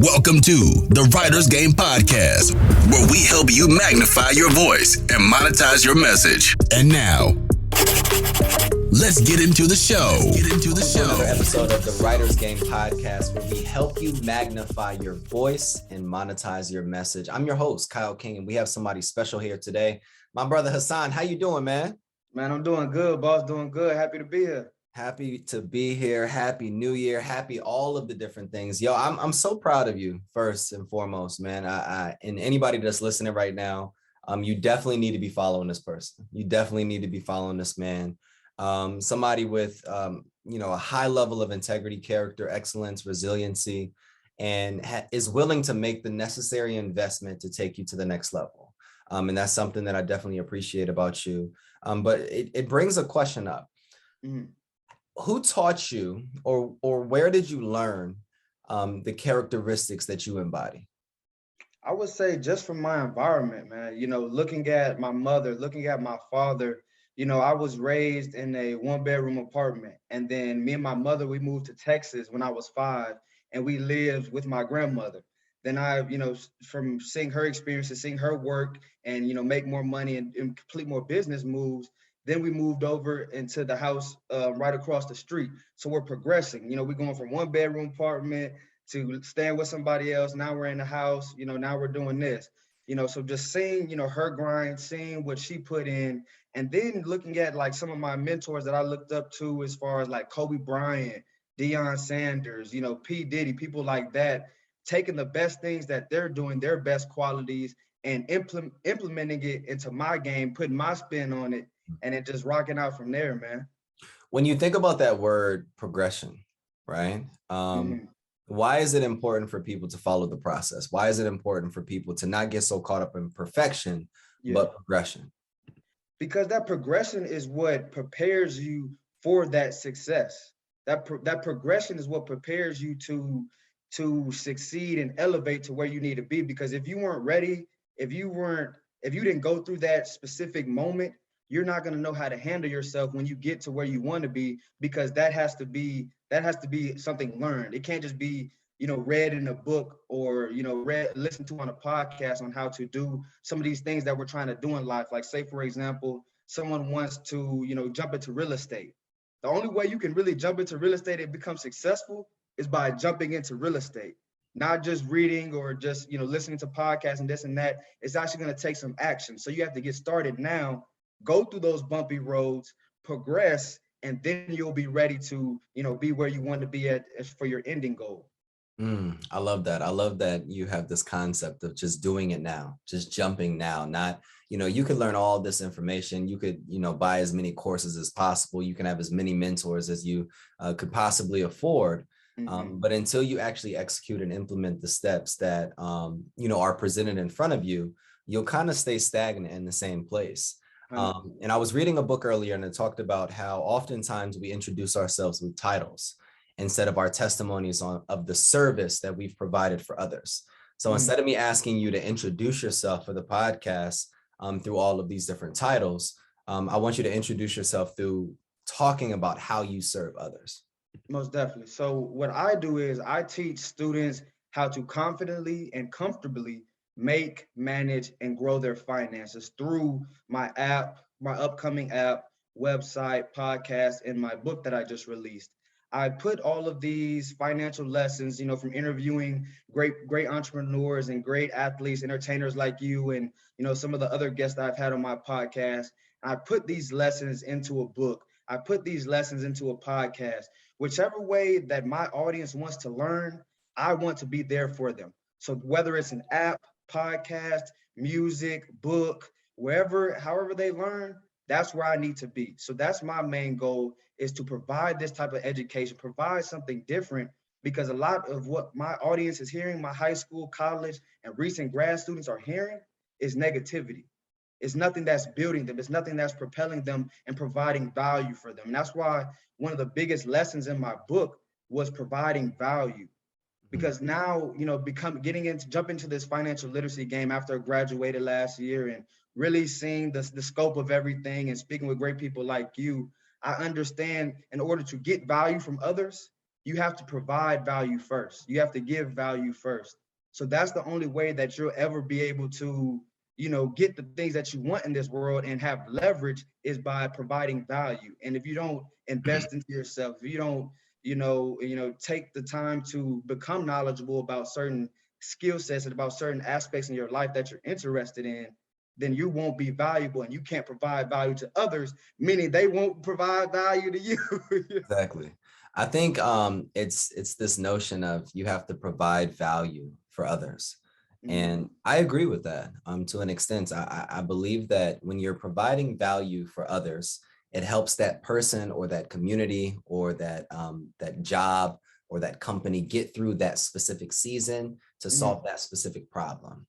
Welcome to the Writer's Game Podcast, where we help you magnify your voice and monetize your message. And now, let's get into the show. Another episode of the Writer's Game Podcast, where we help you magnify your voice and monetize your message. I'm your host, Kyle King, and we have somebody special here today. My brother Hassan, how you doing, man? Man, I'm doing good, boss. Doing good. Happy to be here. Happy to be here. Happy New Year. Happy all of the different things. Yo, I'm so proud of you, first and foremost, man. And anybody that's listening right now, you definitely need to be following this person. You definitely need to be following this man. Somebody with, a high level of integrity, character, excellence, resiliency, and is willing to make the necessary investment to take you to the next level. And that's something that I definitely appreciate about you. But it brings a question up. Mm-hmm. Who taught you, or where did you learn the characteristics that you embody? I would say just from my environment, man. Looking at my mother, looking at my father, I was raised in a one-bedroom apartment. And then me and my mother, we moved to Texas when I was 5, and we lived with my grandmother. Then I, from seeing her experiences, seeing her work and, make more money and complete more business moves, then we moved over into the house right across the street. So we're progressing. We're going from one bedroom apartment to staying with somebody else. Now we're in the house. Now we're doing this. So just seeing, her grind, seeing what she put in, and then looking at like some of my mentors that I looked up to, as far as like Kobe Bryant, Deion Sanders, P. Diddy, people like that, taking the best things that they're doing, their best qualities, and implementing it into my game, putting my spin on it, and it just rocking out from there, man. When you think about that word progression, right? Why is it important for people to follow the process? Why is it important for people to not get so caught up in perfection, but progression? Because that progression is what prepares you for that success. That progression is what prepares you to succeed and elevate to where you need to be. Because if you weren't ready, if you didn't go through that specific moment, you're not going to know how to handle yourself when you get to where you want to be, because that has to be something learned. It can't just be, read in a book or, listened to on a podcast on how to do some of these things that we're trying to do in life. Like, say, for example, someone wants to, jump into real estate. The only way you can really jump into real estate and become successful is by jumping into real estate, not just reading or just, listening to podcasts and this and that. It's actually going to take some action. So you have to get started now, go through those bumpy roads, progress, and then you'll be ready to, be where you want to be at for your ending goal. I love that. I love that you have this concept of just doing it now, just jumping now. Not, you could learn all this information. You could, buy as many courses as possible. You can have as many mentors as you could possibly afford. But until you actually execute and implement the steps that, are presented in front of you, you'll kind of stay stagnant in the same place. And I was reading a book earlier, and it talked about how oftentimes we introduce ourselves with titles instead of our testimonies of the service that we've provided for others. So instead of me asking you to introduce yourself for the podcast through all of these different titles, I want you to introduce yourself through talking about how you serve others. Most definitely. So what I do is I teach students how to confidently and comfortably make, manage, and grow their finances through my app, my upcoming app, website, podcast, and my book that I just released. I put all of these financial lessons, from interviewing great entrepreneurs and great athletes, entertainers like you, and, some of the other guests that I've had on my podcast. I put these lessons into a book. I put these lessons into a podcast. Whichever way that my audience wants to learn, I want to be there for them. So whether it's an app, podcast, music, book, however they learn, that's where I need to be. So that's my main goal, is to provide this type of education, provide something different, because a lot of what my audience is hearing, my high school, college, and recent grad students are hearing, is negativity. It's nothing that's building them. It's nothing that's propelling them and providing value for them. And that's why one of the biggest lessons in my book was providing value. Because now, jump into this financial literacy game after I graduated last year, and really seeing the scope of everything and speaking with great people like you, I understand in order to get value from others, you have to provide value first. You have to give value first. So that's the only way that you'll ever be able to, get the things that you want in this world and have leverage is by providing value. And if you don't invest into yourself, if you don't, take the time to become knowledgeable about certain skill sets and about certain aspects in your life that you're interested in, then you won't be valuable and you can't provide value to others, meaning they won't provide value to you. Exactly. I think it's this notion of you have to provide value for others. And I agree with that to an extent. I believe that when you're providing value for others, it helps that person or that community or that job or that company get through that specific season to solve that specific problem.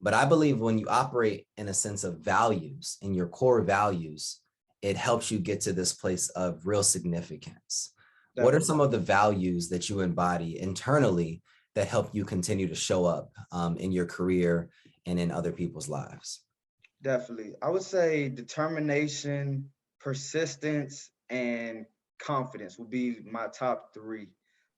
But I believe when you operate in a sense of values, in your core values, it helps you get to this place of real significance. Definitely. What are some of the values that you embody internally that help you continue to show up in your career and in other people's lives? Definitely. I would say determination, persistence, and confidence would be my top three.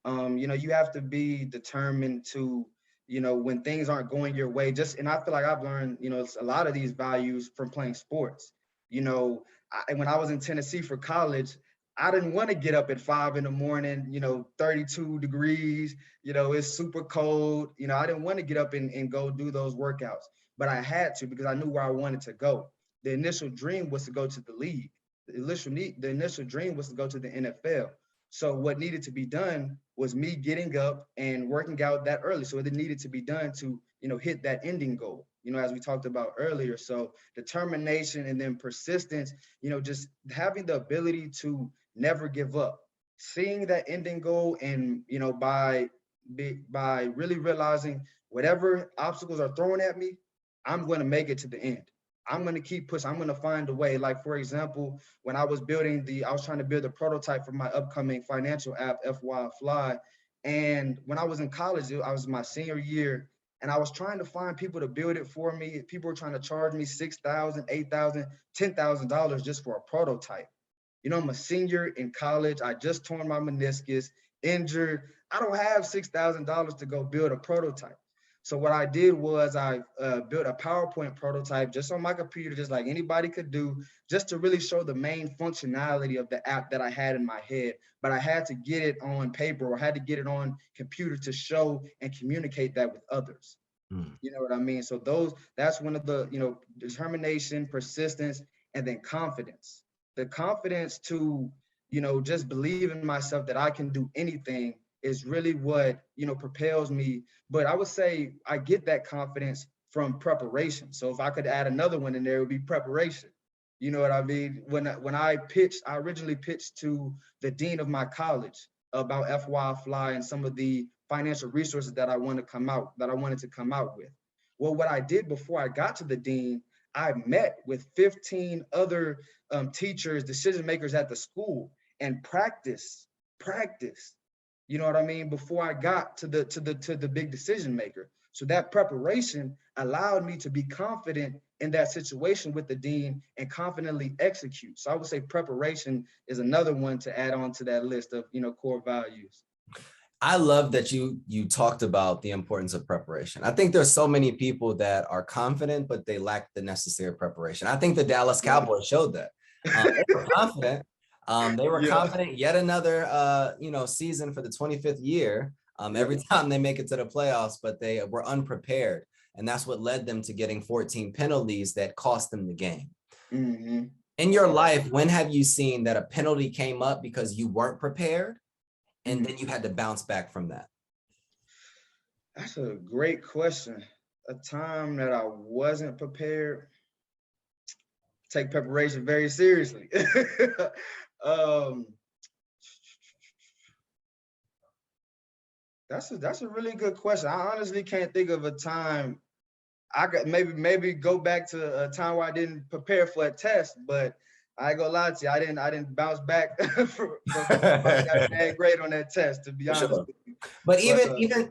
You have to be determined to, when things aren't going your way, and I feel like I've learned, a lot of these values from playing sports. When I was in Tennessee for college, I didn't want to get up at 5 a.m, 32 degrees, it's super cold. I didn't want to get up and go do those workouts, but I had to because I knew where I wanted to go. The initial dream was to go to the league. The initial dream was to go to the NFL. So what needed to be done was me getting up and working out that early. So it needed to be done to, hit that ending goal, as we talked about earlier. So determination and then persistence, just having the ability to never give up, seeing that ending goal, and, by really realizing whatever obstacles are thrown at me, I'm going to make it to the end. I'm going to keep pushing. I'm going to find a way. Like, for example, when I was trying to build a prototype for my upcoming financial app, FY Fly. And when I was in college, I was my senior year, and I was trying to find people to build it for me. People were trying to charge me $6,000, $8,000, $10,000 just for a prototype. I'm a senior in college. I just torn my meniscus, injured. I don't have $6,000 to go build a prototype. So what I did was I built a PowerPoint prototype just on my computer, just like anybody could do, just to really show the main functionality of the app that I had in my head. But I had to get it on paper or had to get it on computer to show and communicate that with others. You know what I mean? So that's one of the, determination, persistence, and then confidence. The confidence to, just believe in myself that I can do anything is really what, propels me. But I would say I get that confidence from preparation. So if I could add another one in there, it would be preparation. You know what I mean? When I originally pitched to the dean of my college about FY Fly and some of the financial resources that I wanted to come out with. Well, what I did before I got to the dean, I met with 15 other teachers, decision makers at the school, and practice. You know what I mean? Before I got to the big decision maker. So that preparation allowed me to be confident in that situation with the dean and confidently execute. So I would say preparation is another one to add on to that list of, core values. I love that you talked about the importance of preparation. I think there's so many people that are confident, but they lack the necessary preparation. I think the Dallas Cowboys showed that. They were confident. They were confident yet another, season for the 25th year. Every time they make it to the playoffs, but they were unprepared. And that's what led them to getting 14 penalties that cost them the game. Mm-hmm. In your life, when have you seen that a penalty came up because you weren't prepared and then you had to bounce back from that? That's a great question. A time that I wasn't prepared. Take preparation very seriously. That's a really good question. I honestly can't think of a time. I could maybe go back to a time where I didn't prepare for a test, but I ain't gonna lie to you, I didn't bounce back from got a bad grade on that test, to be honest with you. But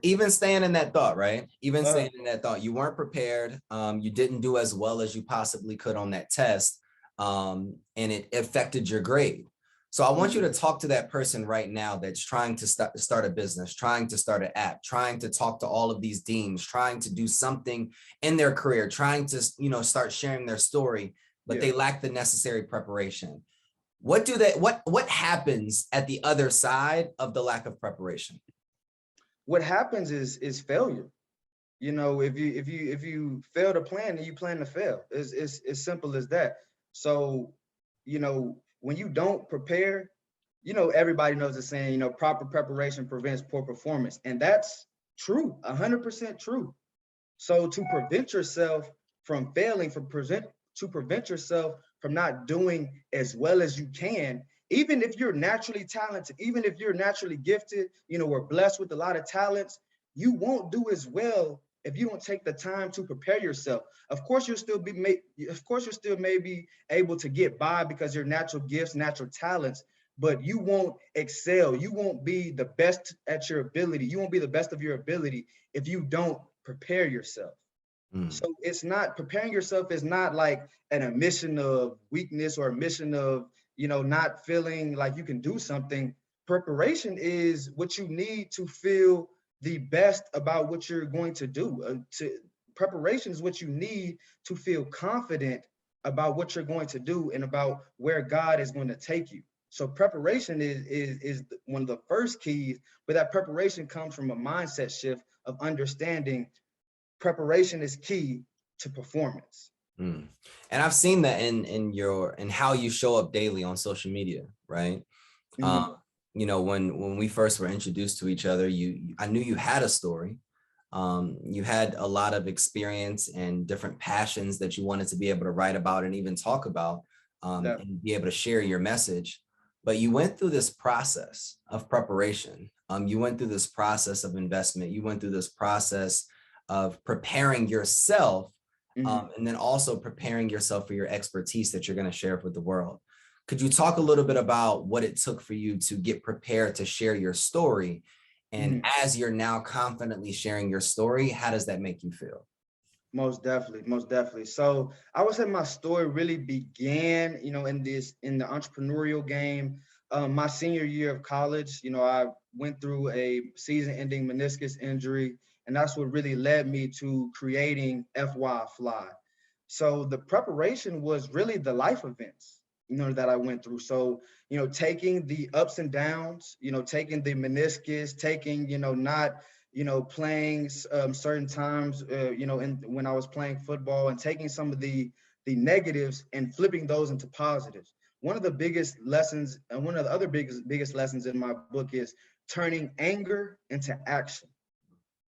even staying in that thought, right? Even staying in that thought, you weren't prepared. You didn't do as well as you possibly could on that test, and it affected your grade. So I want you to talk to that person right now that's trying to start a business, trying to start an app, trying to talk to all of these deans, trying to do something in their career, trying to, start sharing their story, but they lack the necessary preparation. What happens at the other side of the lack of preparation? What happens is failure. If you fail to plan, then you plan to fail. It's as simple as that. So, when you don't prepare, everybody knows the saying, proper preparation prevents poor performance. And that's true, 100% true. So to prevent yourself from failing, to prevent yourself from not doing as well as you can, even if you're naturally talented, even if you're naturally gifted, we're blessed with a lot of talents, you won't do as well if you don't take the time to prepare yourself. Of course, you'll still maybe able to get by because your natural gifts, natural talents, but you won't excel. You won't be the best at your ability. You won't be the best of your ability if you don't prepare yourself. So it's not, preparing yourself is not like an admission of weakness or a mission of, not feeling like you can do something. Preparation is what you need to feel the best about what you're going to do. Preparation is what you need to feel confident about what you're going to do and about where God is going to take you. So preparation is one of the first keys, but that preparation comes from a mindset shift of understanding preparation is key to performance. And I've seen that in how you show up daily on social media, right? When we first were introduced to each other, I knew you had a story. You had a lot of experience and different passions that you wanted to be able to write about and even talk about, and be able to share your message. But you went through this process of preparation. You went through this process of investment. You went through this process of preparing yourself, and then also preparing yourself for your expertise that you're going to share with the world. Could you talk a little bit about what it took for you to get prepared to share your story? And as you're now confidently sharing your story, how does that make you feel? Most definitely. So I would say my story really began, in the entrepreneurial game. My senior year of college, I went through a season-ending meniscus injury, and that's what really led me to creating FY Fly. So the preparation was really the life events, that I went through. So, taking the ups and downs, taking the meniscus, taking, not, playing certain times, when I was playing football, and taking some of the negatives and flipping those into positives. One of the biggest lessons, and one of the other biggest lessons in my book is turning anger into action.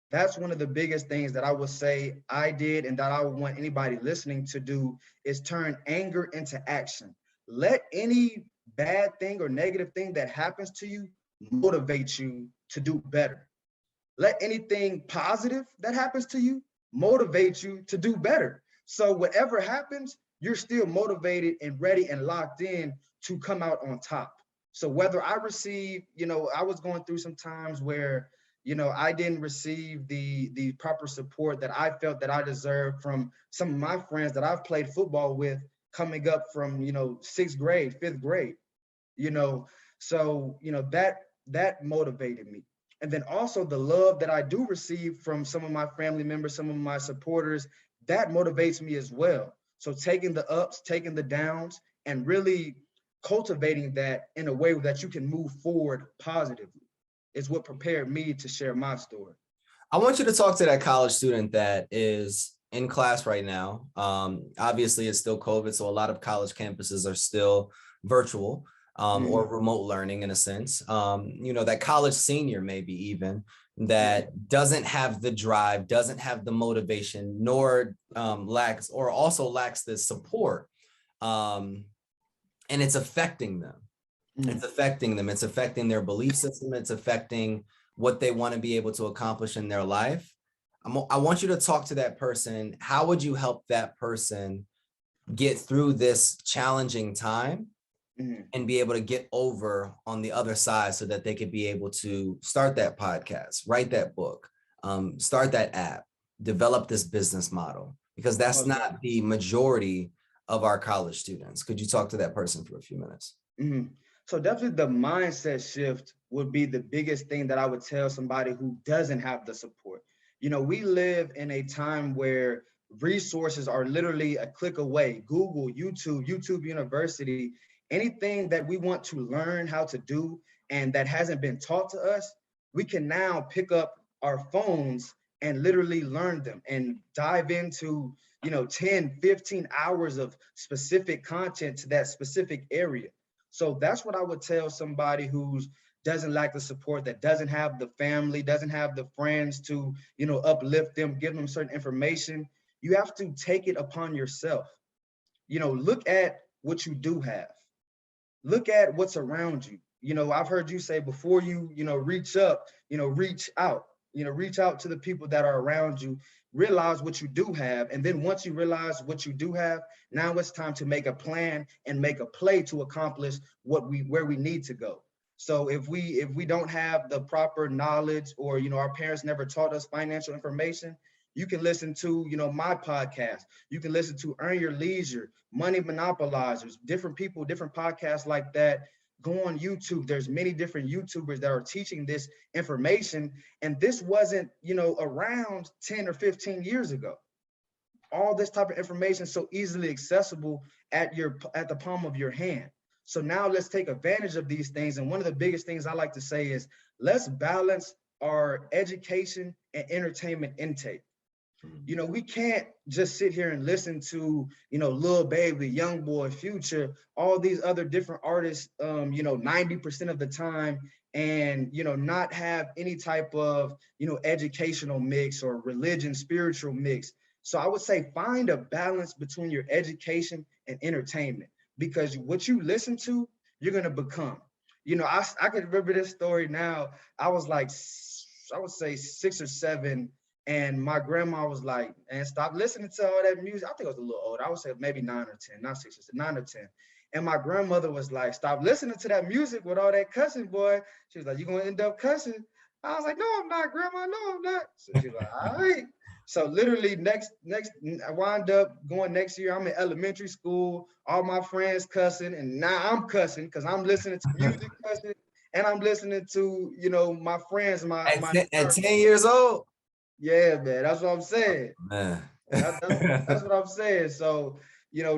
That's one of the biggest things that I would say I did, and that I would want anybody listening to do, is turn anger into action. Let any bad thing or negative thing that happens to you motivate you to do better. Let anything positive that happens to you motivate you to do better. So whatever happens, you're still motivated and ready and locked in to come out on top. So whether I receive, I was going through some times where, I didn't receive the proper support that I felt that I deserved from some of my friends that I've played football with coming up from, sixth grade, fifth grade, so, that motivated me. And then also the love that I do receive from some of my family members, some of my supporters, that motivates me as well. So taking the ups, taking the downs, and really cultivating that in a way that you can move forward positively is what prepared me to share my story. I want you to talk to that college student that is in class right now. Obviously, it's still COVID, so a lot of college campuses are still virtual, or remote learning in a sense. That college senior maybe even that doesn't have the drive, doesn't have the motivation, nor lacks the support. And it's affecting them. It's affecting them. It's affecting their belief system. It's affecting what they want to be able to accomplish in their life. I want you to talk to that person. How would you help that person get through this challenging time and be able to get over on the other side so that they could be able to start that podcast, write that book, start that app, develop this business model? Because that's not the majority of our college students. Could you talk to that person for a few minutes? So definitely the mindset shift would be the biggest thing that I would tell somebody who doesn't have the support. We live in a time where resources are literally a click away. Google, YouTube University, anything that we want to learn how to do and that hasn't been taught to us, we can now pick up our phones and literally learn them and dive into 10, 15 hours of specific content to that specific area. So that's what I would tell somebody who's doesn't lack the support, that doesn't have the family, doesn't have the friends to, uplift them, give them certain information. You have to take it upon yourself. Look at what you do have. Look at what's around you. I've heard you say before reach up, reach out, reach out to the people that are around you, realize what you do have. And then once you realize what you do have, now it's time to make a plan and make a play to accomplish where we need to go. So if we don't have the proper knowledge, or, our parents never taught us financial information, you can listen to, my podcast. You can listen to Earn Your Leisure, Money Monopolizers, different people, different podcasts like that. Go on YouTube. There's many different YouTubers that are teaching this information. And this wasn't, around 10 or 15 years ago. All this type of information so easily accessible at the palm of your hand. So now let's take advantage of these things. And one of the biggest things I like to say is let's balance our education and entertainment intake. We can't just sit here and listen to, Lil Baby, Young Boy, Future, all these other different artists, 90% of the time, and, not have any type of, educational mix or religion, spiritual mix. So I would say find a balance between your education and entertainment, because what you listen to, you're going to become. I can remember this story now. I was like, I would say 6 or 7. And my grandma was like, and stop listening to all that music. I think I was a little older. I would say maybe 9 or 10, not 6 or 7, 9 or 10. And my grandmother was like, stop listening to that music with all that cussing, boy. She was like, you're going to end up cussing. I was like, no, I'm not, Grandma. No, I'm not. So she was like, all right. So literally next, I wind up going next year. I'm in elementary school. All my friends cussing. And now I'm cussing because I'm listening to music cussing. And I'm listening to, my friends. At 10 years old? Yeah, man, that's what I'm saying. Man. That's what I'm saying. So,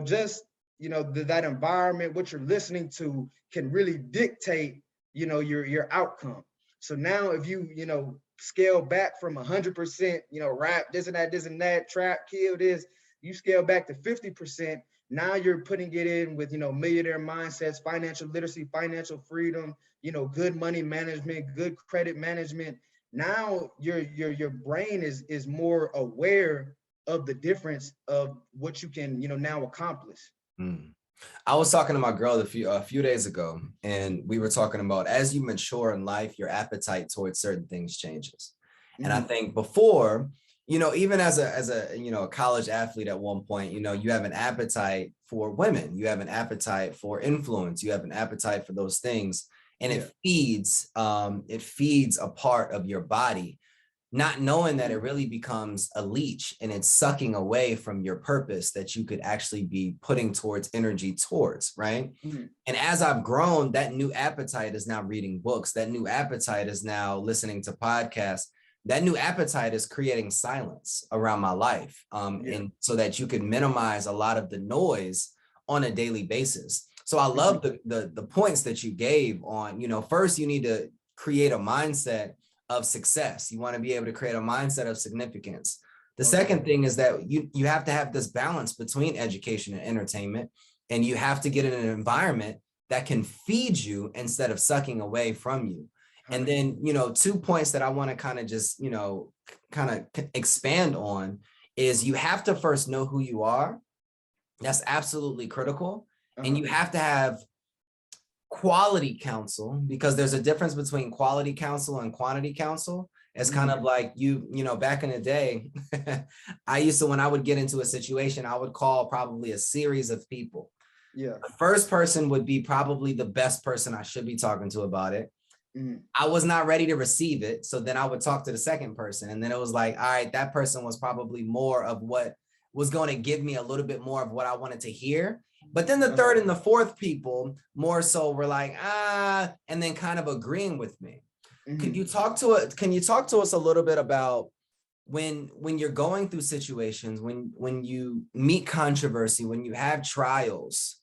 just, that environment, what you're listening to can really dictate, your outcome. So now if you, scale back from 100%, rap, this and that, trap, kill this, you scale back to 50%. Now you're putting it in with, millionaire mindsets, financial literacy, financial freedom, good money management, good credit management. Now your brain is more aware of the difference of what you can, now accomplish. I was talking to my girl a few days ago, and we were talking about, as you mature in life, your appetite towards certain things changes. And I think before, even as a college athlete at one point, you have an appetite for women, you have an appetite for influence, you have an appetite for those things. And it feeds a part of your body, not knowing that it really becomes a leech and it's sucking away from your purpose that you could actually be putting towards energy towards, right? And as I've grown, that new appetite is now reading books. That new appetite is now listening to podcasts. That new appetite is creating silence around my life. And so that you can minimize a lot of the noise on a daily basis. So I love the points that you gave on, first you need to create a mindset of success. You want to be able to create a mindset of significance. The second thing is that you have to have this balance between education and entertainment, and you have to get in an environment that can feed you instead of sucking away from you. And then, 2 points that I want to kind of just, expand on is you have to first know who you are. That's absolutely critical. And you have to have quality counsel, because there's a difference between quality counsel and quantity counsel. It's kind of like back in the day, I used to, when I would get into a situation, I would call probably a series of people. The first person would be probably the best person I should be talking to about it. I was not ready to receive it. So then I would talk to the second person. And then it was like, all right, that person was probably more of what was going to give me a little bit more of what I wanted to hear. But then the third and the fourth people more so were like, and then kind of agreeing with me. Mm-hmm. Can you talk to us a little bit about when you're going through situations, when you meet controversy, when you have trials,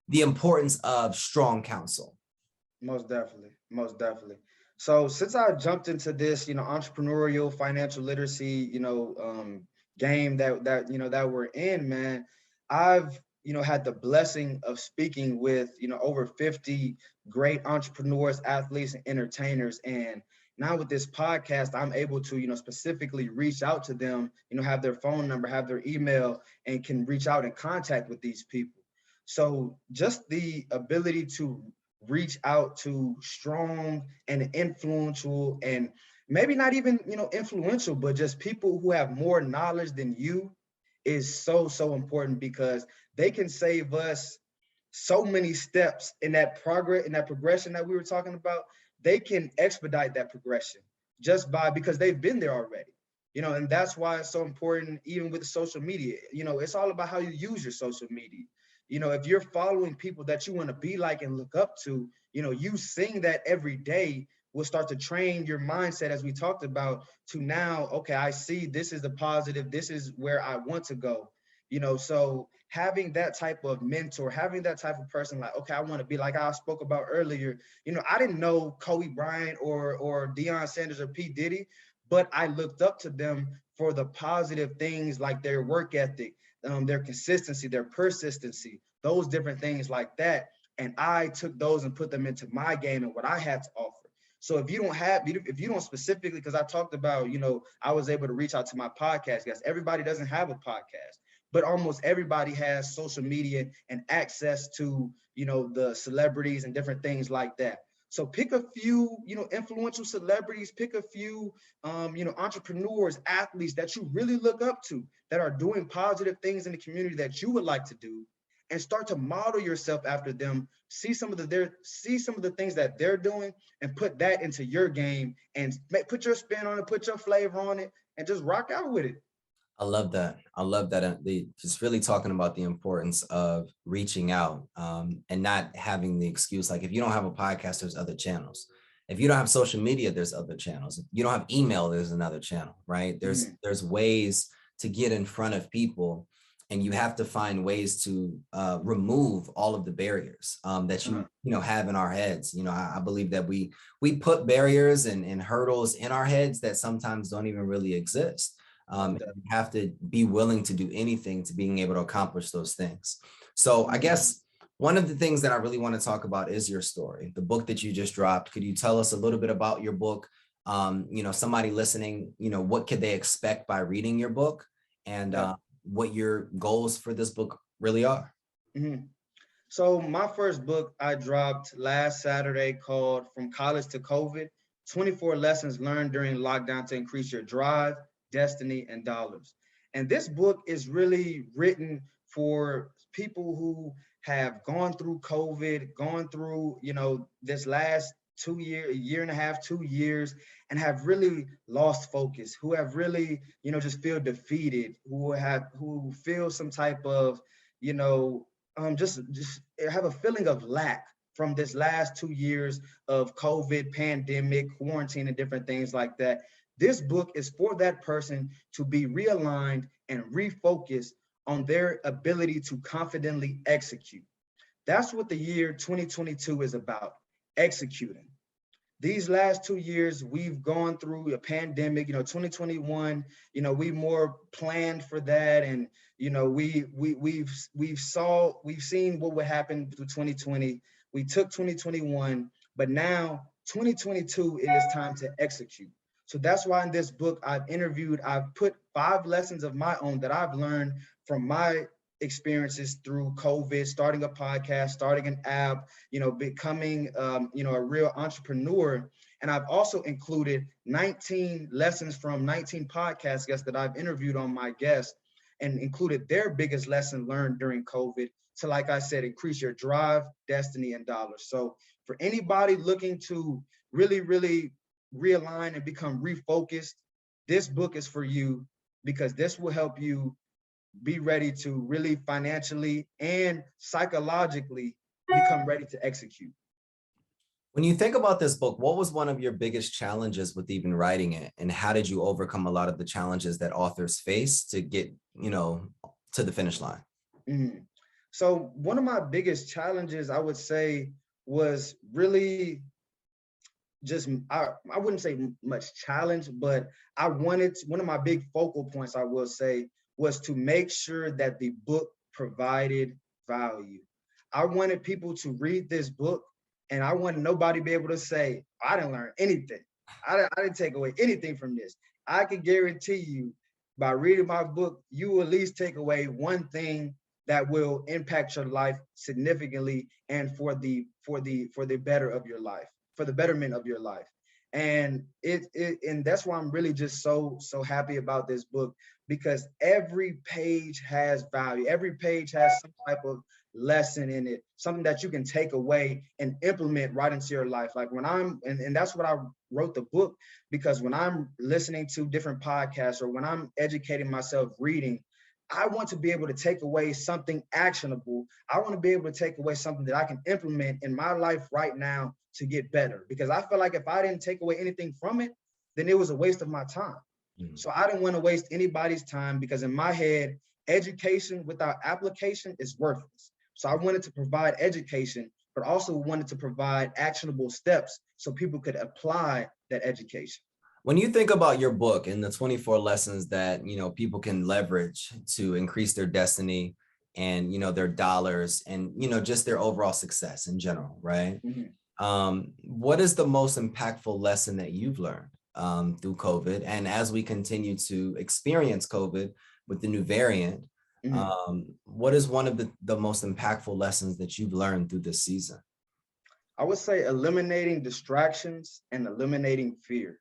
the importance of strong counsel? Most definitely. Most definitely. So since I jumped into this, entrepreneurial financial literacy, game that we're in, man, I've, had the blessing of speaking with, over 50 great entrepreneurs, athletes, and entertainers. And now with this podcast, I'm able to, specifically reach out to them, have their phone number, have their email, and can reach out and contact with these people. So just the ability to reach out to strong and influential, and maybe not even influential, but just people who have more knowledge than you, is so important, because they can save us so many steps in that progression that we were talking about. They can expedite that progression just by, because they've been there already. And that's why it's so important, even with the social media. It's all about how you use your social media. If you're following people that you want to be like and look up to, you seeing that every day will start to train your mindset, as we talked about, to now, okay, I see this is the positive, this is where I want to go. So having that type of mentor, having that type of person, like, okay, I want to be like I spoke about earlier. I didn't know Kobe Bryant or Deion Sanders or P. Diddy, but I looked up to them for the positive things, like their work ethic, their consistency, their persistency, those different things like that. And I took those and put them into my game and what I had to offer. So if you don't specifically, because I talked about, I was able to reach out to my podcast guests. Everybody doesn't have a podcast, but almost everybody has social media and access to, the celebrities and different things like that. So pick a few, influential celebrities, pick a few, entrepreneurs, athletes that you really look up to, that are doing positive things in the community that you would like to do, and start to model yourself after them. See some of the things that they're doing, and put that into your game, and put your spin on it, put your flavor on it, and just rock out with it. I love that. I love that. Just really talking about the importance of reaching out, and not having the excuse, like, if you don't have a podcast, there's other channels. If you don't have social media, there's other channels. If you don't have email, there's another channel, right? There's ways to get in front of people, and you have to find ways to remove all of the barriers that you have in our heads. I believe that we put barriers and hurdles in our heads that sometimes don't even really exist. You have to be willing to do anything to being able to accomplish those things. So I guess one of the things that I really want to talk about is your story, the book that you just dropped. Could you tell us a little bit about your book? Somebody listening, what could they expect by reading your book, and what your goals for this book really are? Mm-hmm. So my first book I dropped last Saturday, called From College to COVID, 24 Lessons Learned During Lockdown to Increase Your Drive, Destiny, and Dollars. And this book is really written for people who have gone through COVID, gone through, this last 2 year, a year and a half, 2 years, and have really lost focus, who have really, just feel defeated, who feel some type of, just have a feeling of lack from this last 2 years of COVID, pandemic, quarantine, and different things like that. This book is for that person to be realigned and refocused on their ability to confidently execute. That's what the year 2022 is about: executing. These last 2 years, we've gone through a pandemic. 2021, we more planned for that, and we've seen what would happen through 2020. We took 2021, but now 2022, it is time to execute. So that's why in this book I've put 5 lessons of my own that I've learned from my experiences through COVID, starting a podcast, starting an app, becoming, a real entrepreneur. And I've also included 19 lessons from 19 podcast guests that I've interviewed on my guests, and included their biggest lesson learned during COVID to, like I said, increase your drive, destiny, and dollars. So for anybody looking to really, really realign and become refocused, this book is for you, because this will help you be ready to really financially and psychologically become ready to execute. When you think about this book, what was one of your biggest challenges with even writing it? And how did you overcome a lot of the challenges that authors face to get, to the finish line? Mhm. So one of my biggest challenges, I would say, was really just, I wouldn't say much challenge, but one of my big focal points, I will say, was to make sure that the book provided value. I wanted people to read this book, and I wanted nobody to be able to say, I didn't learn anything. I didn't take away anything from this. I can guarantee you, by reading my book, you will at least take away one thing that will impact your life significantly, and for the better of your life, for the betterment of your life. And and that's why I'm really just so happy about this book, because every page has value. Every page has some type of lesson in it, something that you can take away and implement right into your life. Like when and that's what I wrote the book, because when I'm listening to different podcasts or when I'm educating myself reading, I want to be able to take away something actionable. I want to be able to take away something that I can implement in my life right now to get better. Because I feel like if I didn't take away anything from it, then it was a waste of my time. Mm-hmm. So I didn't want to waste anybody's time, because in my head, education without application is worthless. So I wanted to provide education, but also wanted to provide actionable steps so people could apply that education. When you think about your book and the 24 lessons that, people can leverage to increase their destiny and, their dollars and, just their overall success in general, right? Mm-hmm. What is the most impactful lesson that you've learned through COVID? And as we continue to experience COVID with the new variant, mm-hmm. What is one of the most impactful lessons that you've learned through this season? I would say eliminating distractions and eliminating fear.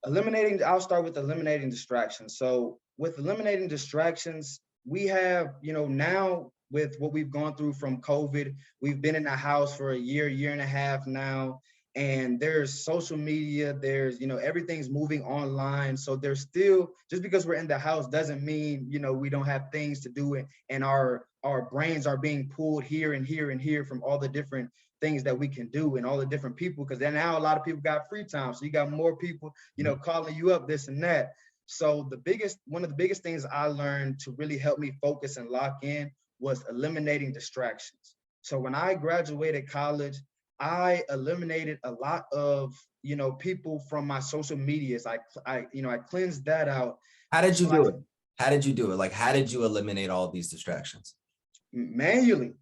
I'll start with eliminating distractions. So with eliminating distractions, we have, now with what we've gone through from COVID, we've been in the house for a year and a half now, and there's social media, there's, everything's moving online. So there's still, just because we're in the house doesn't mean, we don't have things to do, and our brains are being pulled here and here and here from all the different things that we can do and all the different people, because then now a lot of people got free time. So you got more people, calling you up, this and that. So one of the biggest things I learned to really help me focus and lock in was eliminating distractions. So when I graduated college, I eliminated a lot of, people from my social medias. I cleansed that out. How did you do it? How did you do it? Like, how did you eliminate all these distractions? Manually,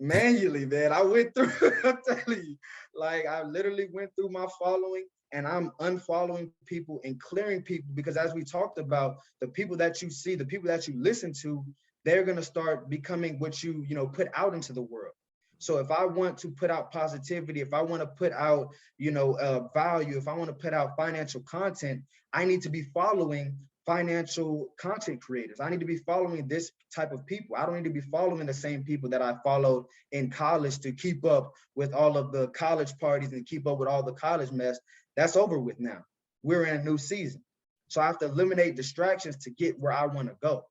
man. I went through, I'm telling you, like I literally went through my following, and I'm unfollowing people and clearing people, because as we talked about, the people that you see, the people that you listen to, they're going to start becoming what you put out into the world. So if I want to put out positivity, if I want to put out, value, if I want to put out financial content, I need to be following financial content creators. I need to be following this type of people. I don't need to be following the same people that I followed in college to keep up with all of the college parties and keep up with all the college mess. That's over with now. We're in a new season. So I have to eliminate distractions to get where I want to go.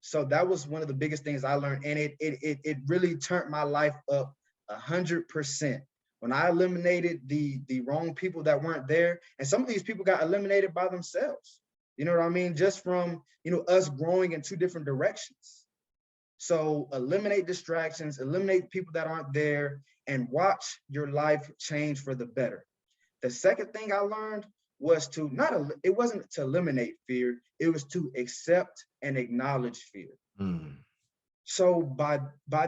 So that was one of the biggest things I learned. And it really turned my life up 100%. When I eliminated the wrong people that weren't there, and some of these people got eliminated by themselves. You know what I mean? Just from, us growing in two different directions. So eliminate distractions, eliminate people that aren't there, and watch your life change for the better. The second thing I learned was it wasn't to eliminate fear, it was to accept and acknowledge fear. Mm. So by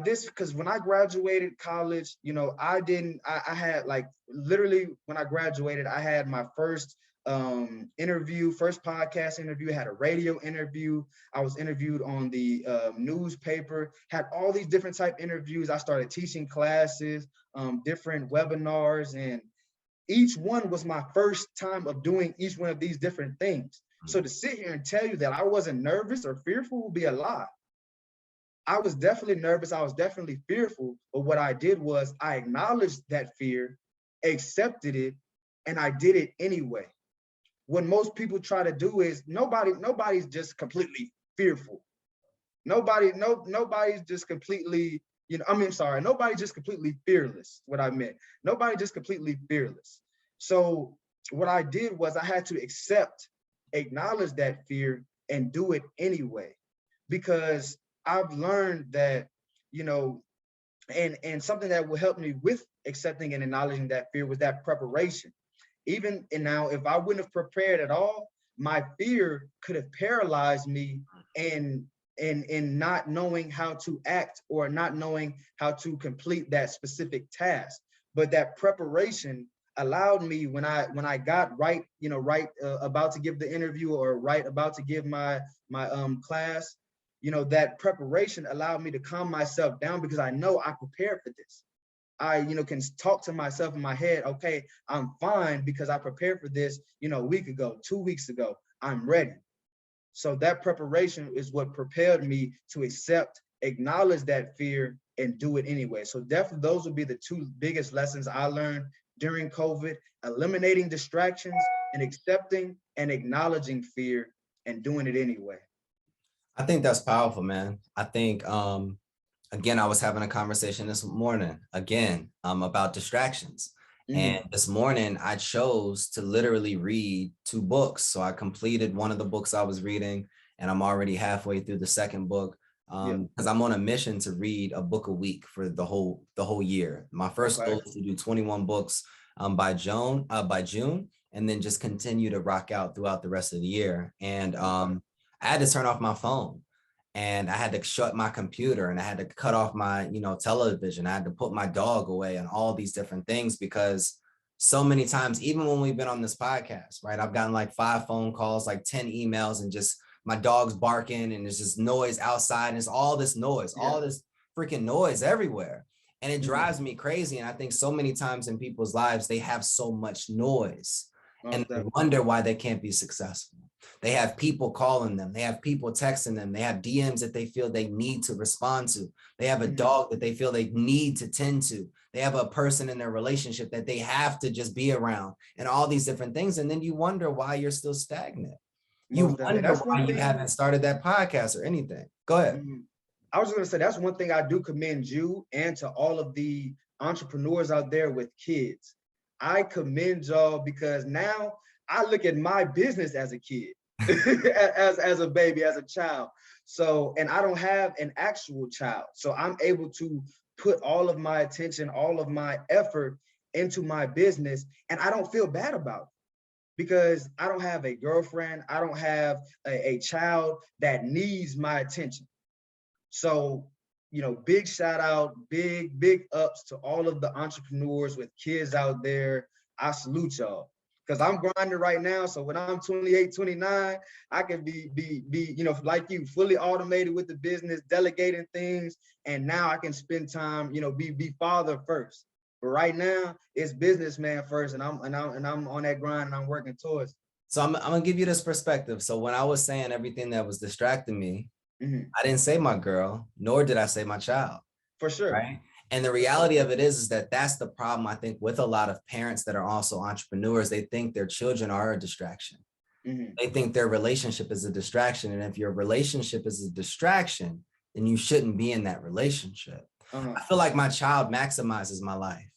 this, because when I graduated college, I had like literally when I graduated, I had my first first podcast interview, had a radio interview. I was interviewed on the newspaper, had all these different type interviews. I started teaching classes, different webinars, and each one was my first time of doing each one of these different things. So to sit here and tell you that I wasn't nervous or fearful would be a lie. I was definitely nervous. I was definitely fearful. But what I did was I acknowledged that fear, accepted it, and I did it anyway. What most people try to do is nobody's just completely fearful. Nobody's just completely, nobody's just completely fearless. What I meant, nobody just completely fearless. So what I did was I had to acknowledge that fear and do it anyway, because I've learned that, and something that will help me with accepting and acknowledging that fear was that preparation. And now, if I wouldn't have prepared at all, my fear could have paralyzed me in not knowing how to act or not knowing how to complete that specific task. But that preparation allowed me, when I got about to give the interview, or right about to give my class, that preparation allowed me to calm myself down, because I know I prepared for this. I, can talk to myself in my head, okay, I'm fine because I prepared for this, a week ago, 2 weeks ago, I'm ready. So that preparation is what propelled me to acknowledge that fear and do it anyway. So definitely those would be the two biggest lessons I learned during COVID: eliminating distractions and accepting and acknowledging fear and doing it anyway. I think that's powerful, man. I think, again, I was having a conversation this morning, again, about distractions. And this morning I chose to literally read 2 books. So I completed one of the books I was reading, and I'm already halfway through the second book, because I'm on a mission to read a book a week for the whole year. My first goal is to do 21 books by June, and then just continue to rock out throughout the rest of the year. And I had to turn off my phone, and I had to shut my computer, and I had to cut off my, television. I had to put my dog away, and all these different things, because so many times, even when we've been on this podcast, right, I've gotten like 5 phone calls, like 10 emails, and just my dog's barking, and there's just noise outside, and it's all this noise, all this freaking noise everywhere. And it drives me crazy. And I think so many times in people's lives, they have so much noise, and they wonder why they can't be successful. They have people calling them. They have people texting them. They have DMs that they feel they need to respond to. They have a dog that they feel they need to tend to. They have a person in their relationship that they have to just be around, and all these different things. And then you wonder why you're still stagnant. You wonder why you haven't started that podcast or anything. Go ahead. I was just gonna say, that's one thing I do commend you and to all of the entrepreneurs out there with kids. I commend y'all, because now I look at my business as a kid, as a baby, as a child. So, and I don't have an actual child. So I'm able to put all of my attention, all of my effort into my business, and I don't feel bad about it, because I don't have a girlfriend. I don't have a child that needs my attention. So, big shout out, big ups to all of the entrepreneurs with kids out there. I salute y'all, because I'm grinding right now. So when I'm 28, 29, I can be like you, fully automated with the business, delegating things. And now I can spend time, be father first. But right now it's businessman first, and I'm on that grind, and I'm working towards it. So I'm gonna give you this perspective. So when I was saying everything that was distracting me, I didn't say my girl, nor did I say my child. For sure. Right. And the reality of it is that that's the problem, I think, with a lot of parents that are also entrepreneurs. They think their children are a distraction. They think their relationship is a distraction. And if your relationship is a distraction, then you shouldn't be in that relationship. I feel like my child maximizes my life.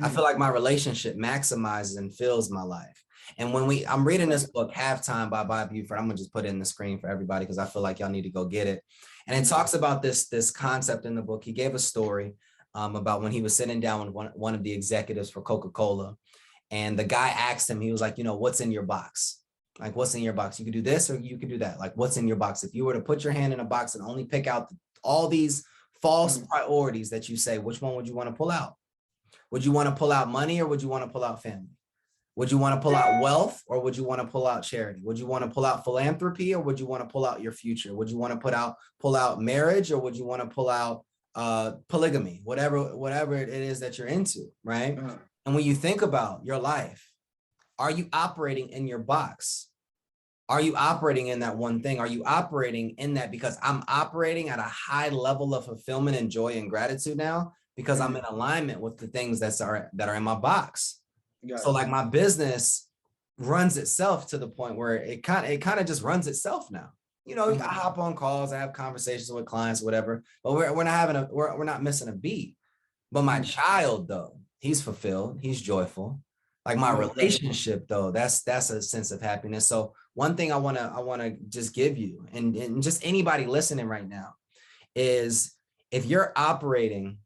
I feel like my relationship maximizes and fills my life. And when I'm reading this book, Halftime by Bob Buford, I'm gonna just put it in the screen for everybody, because I feel like y'all need to go get it. And it talks about this concept in the book. He gave a story about when he was sitting down with one of the executives for Coca-Cola, and the guy asked him, he was like, what's in your box? Like, what's in your box? You could do this or you could do that. Like, what's in your box? If you were to put your hand in a box and only pick out all these false priorities that you say, which one would you want to pull out? Would you want to pull out money, or would you want to pull out family? Would you want to pull out wealth, or would you want to pull out charity? Would you want to pull out philanthropy, or would you want to pull out your future? Would you want to pull out marriage, or would you want to pull out polygamy? Whatever it is that you're into, right? And when you think about your life, are you operating in your box? Are you operating in that one thing? Are you operating in that because I'm operating at a high level of fulfillment and joy and gratitude now because I'm in alignment with the things that are in my box? So like my business runs itself to the point where it kind of just runs itself now. I hop on calls, I have conversations with clients, whatever, but we're not having we're not missing a beat. But my child, though, he's fulfilled, he's joyful. Like my relationship, though, that's a sense of happiness. So one thing I wanna just give you, and just anybody listening right now, is if you're operating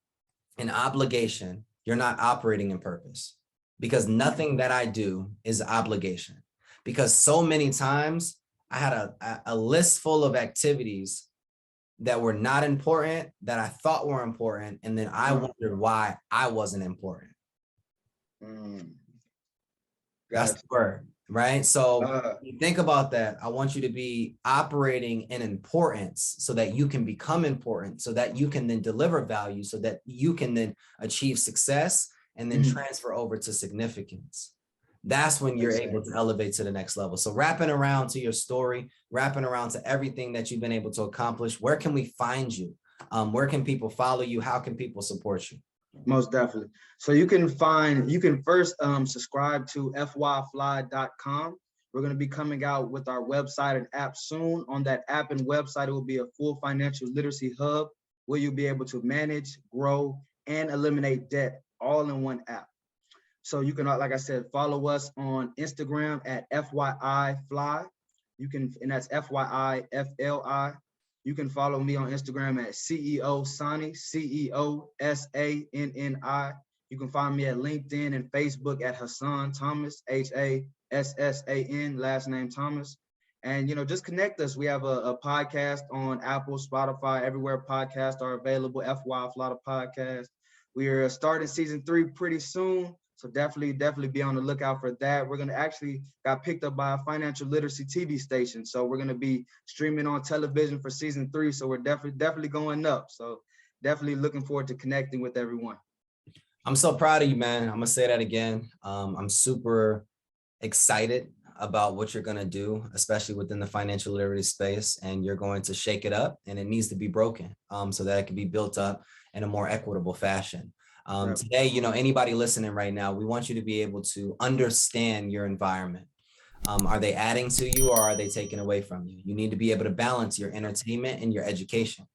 in obligation, you're not operating in purpose, because nothing that I do is obligation. Because so many times I had a list full of activities that were not important, that I thought were important, and then I wondered why I wasn't important. That's the word, right? So you think about that. I want you to be operating in importance so that you can become important, so that you can then deliver value, so that you can then achieve success and then transfer over to significance. That's when you're able to elevate to the next level. So wrapping around to your story, wrapping around to everything that you've been able to accomplish, where can we find you? Where can people follow you? How can people support you? Most definitely. So you can first subscribe to fyfly.com. We're going to be coming out with our website and app soon. On that app and website, it will be a full financial literacy hub where you'll be able to manage, grow, and eliminate debt all in one app. So you can, like I said, follow us on Instagram at FYIFly. And that's FYIFLI. You can follow me on Instagram at CEO Sani, CEOSANNI. You can find me at LinkedIn and Facebook at Hassan Thomas, HASSAN, last name Thomas. And, just connect us. We have a podcast on Apple, Spotify, everywhere podcasts are available, FY Florida Podcast. We are starting season 3 pretty soon. So definitely be on the lookout for that. We're going to actually got picked up by a financial literacy TV station. So we're going to be streaming on television for season 3. So we're definitely going up. So definitely looking forward to connecting with everyone. I'm so proud of you, man. I'm going to say that again. I'm super excited about what you're going to do, especially within the financial literacy space. And you're going to shake it up, and it needs to be broken so that it can be built up in a more equitable fashion. Today, anybody listening right now, we want you to be able to understand your environment. Are they adding to you, or are they taking away from you? You need to be able to balance your entertainment and your education.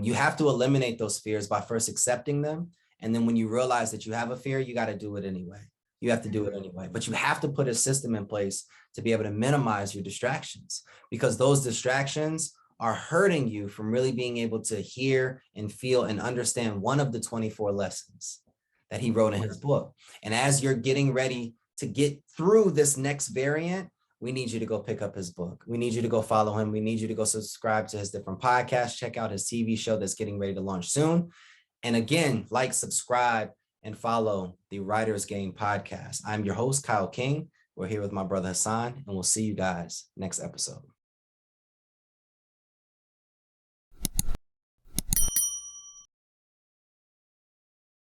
You have to eliminate those fears by first accepting them. And then when you realize that you have a fear, you got to do it anyway. You have to do it anyway, but you have to put a system in place to be able to minimize your distractions, because those distractions are hurting you from really being able to hear and feel and understand one of the 24 lessons that he wrote in his book. And as you're getting ready to get through this next variant, we need you to go pick up his book. We need you to go follow him. We need you to go subscribe to his different podcasts, check out his TV show that's getting ready to launch soon. And again, like, subscribe, and follow the Writers Game podcast. I'm your host, Kyle King. We're here with my brother Hassan, and we'll see you guys next episode.